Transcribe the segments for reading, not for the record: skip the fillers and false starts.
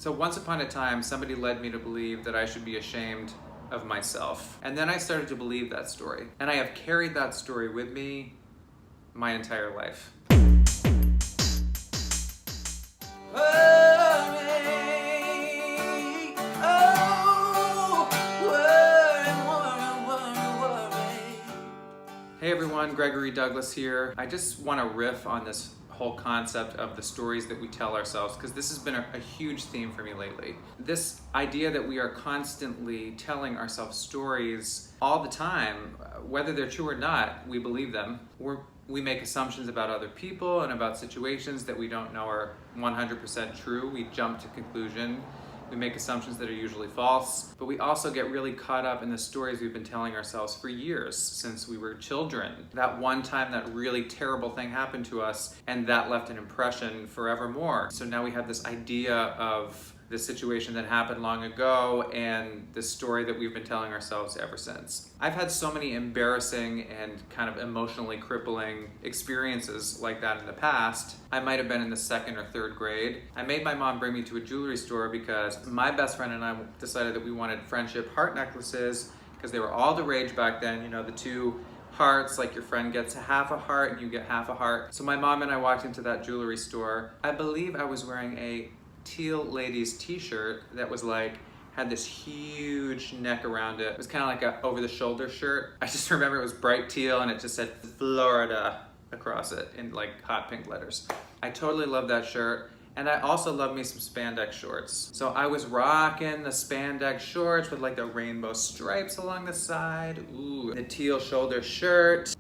So once upon a time, somebody led me to believe that I should be ashamed of myself. And then I started to believe that story. And I have carried that story with me my entire life. Hey everyone, Gregory Douglass here. I just want to riff on this whole concept of the stories that we tell ourselves, because this has been a huge theme for me lately. This idea that we are constantly telling ourselves stories all the time, whether they're true or not, we believe them. We make assumptions about other people and about situations that we don't know are 100% true. We jump to conclusion. We make assumptions that are usually false, but we also get really caught up in the stories we've been telling ourselves for years, since we were children. That one time that really terrible thing happened to us, and that left an impression forevermore. So now we have this idea of the situation that happened long ago and the story that we've been telling ourselves ever since. I've had so many embarrassing and kind of emotionally crippling experiences like that in the past. I might have been in the 2nd or 3rd grade. I made my mom bring me to a jewelry store because my best friend and I decided that we wanted friendship heart necklaces because they were all the rage back then. You know, the 2 hearts, like your friend gets half a heart and you get half a heart. So my mom and I walked into that jewelry store. I believe I was wearing a teal ladies t-shirt that was like, had this huge neck around it. It was kind of like a over-the-shoulder shirt. I just remember it was bright teal and it just said Florida across it in like hot pink letters. I totally love that shirt. And I also love me some spandex shorts. So I was rocking the spandex shorts with like the rainbow stripes along the side. Ooh, the teal shoulder shirt.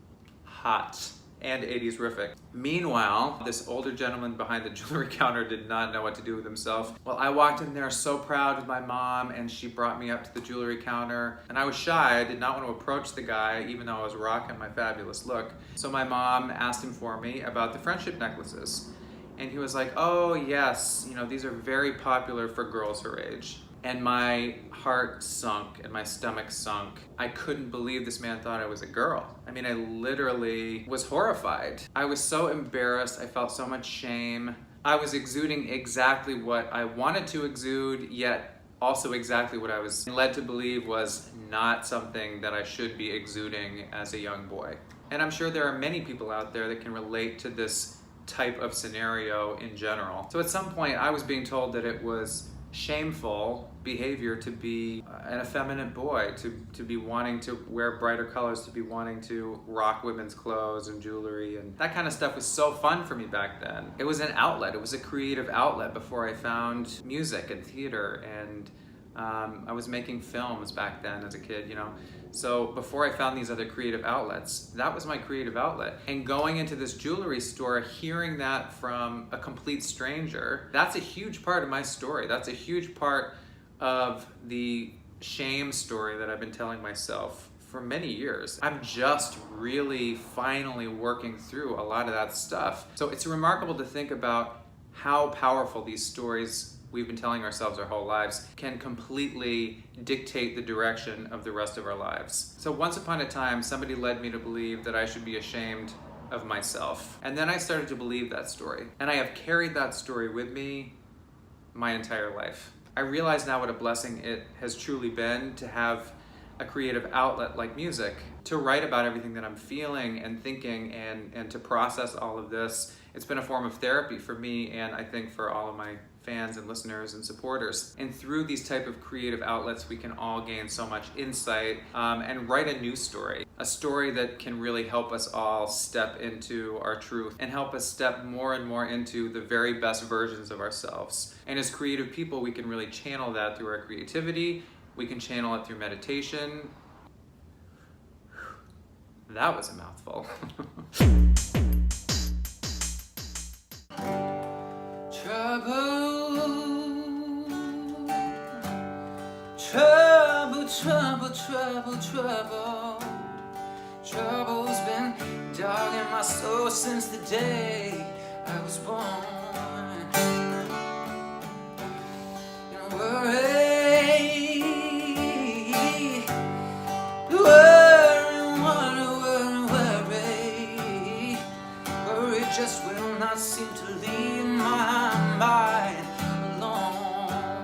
Hot. And 80s-rific. Meanwhile, this older gentleman behind the jewelry counter did not know what to do with himself. Well, I walked in there so proud with my mom, and she brought me up to the jewelry counter, and I was shy. I did not want to approach the guy, even though I was rocking my fabulous look. So my mom asked him for me about the friendship necklaces. And he was like, oh yes, you know, these are very popular for girls her age. And my heart sunk and my stomach sunk. I couldn't believe this man thought I was a girl. I mean, I literally was horrified. I was so embarrassed. I felt so much shame. I was exuding exactly what I wanted to exude, yet also exactly what I was led to believe was not something that I should be exuding as a young boy. And I'm sure there are many people out there that can relate to this type of scenario in general. So at some point I was being told that it was shameful behavior to be an effeminate boy, to be wanting to wear brighter colors, to be wanting to rock women's clothes and jewelry, and that kind of stuff was so fun for me back then. It was an outlet, it was a creative outlet before I found music and theater, and I was making films back then as a kid, you know. So before I found these other creative outlets, that was my creative outlet. And going into this jewelry store, hearing that from a complete stranger, that's a huge part of my story. That's a huge part of the shame story that I've been telling myself for many years. I'm just really finally working through a lot of that stuff. So it's remarkable to think about how powerful these stories we've been telling ourselves our whole lives can completely dictate the direction of the rest of our lives. So once upon a time, somebody led me to believe that I should be ashamed of myself. And then I started to believe that story. And I have carried that story with me my entire life. I realize now what a blessing it has truly been to have a creative outlet like music, to write about everything that I'm feeling and thinking and to process all of this. It's been a form of therapy for me, and I think for all of my fans and listeners and supporters. And through these type of creative outlets, we can all gain so much insight and write a new story. A story that can really help us all step into our truth and help us step more and more into the very best versions of ourselves. And as creative people, we can really channel that through our creativity. We can channel it through meditation. That was a mouthful. Trouble's been dogging my soul since the day I was born. And worry just will not seem to leave my mind alone.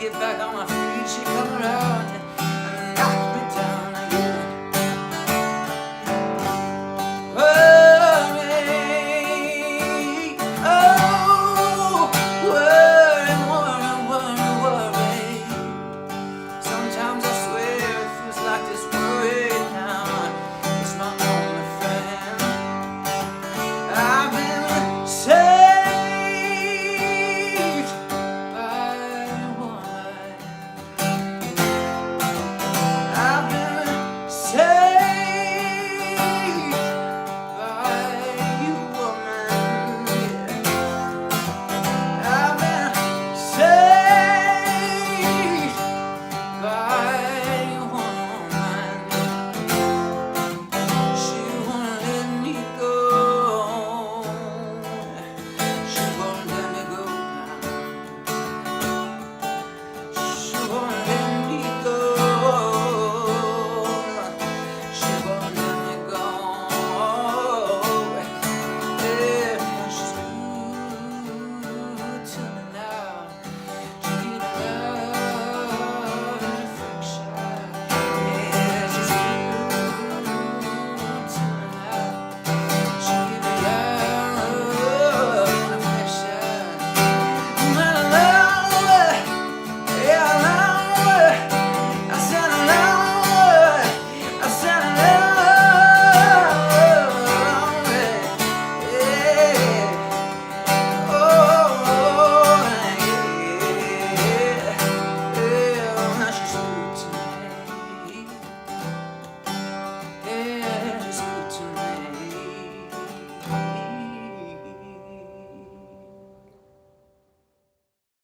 get back on my feet. She called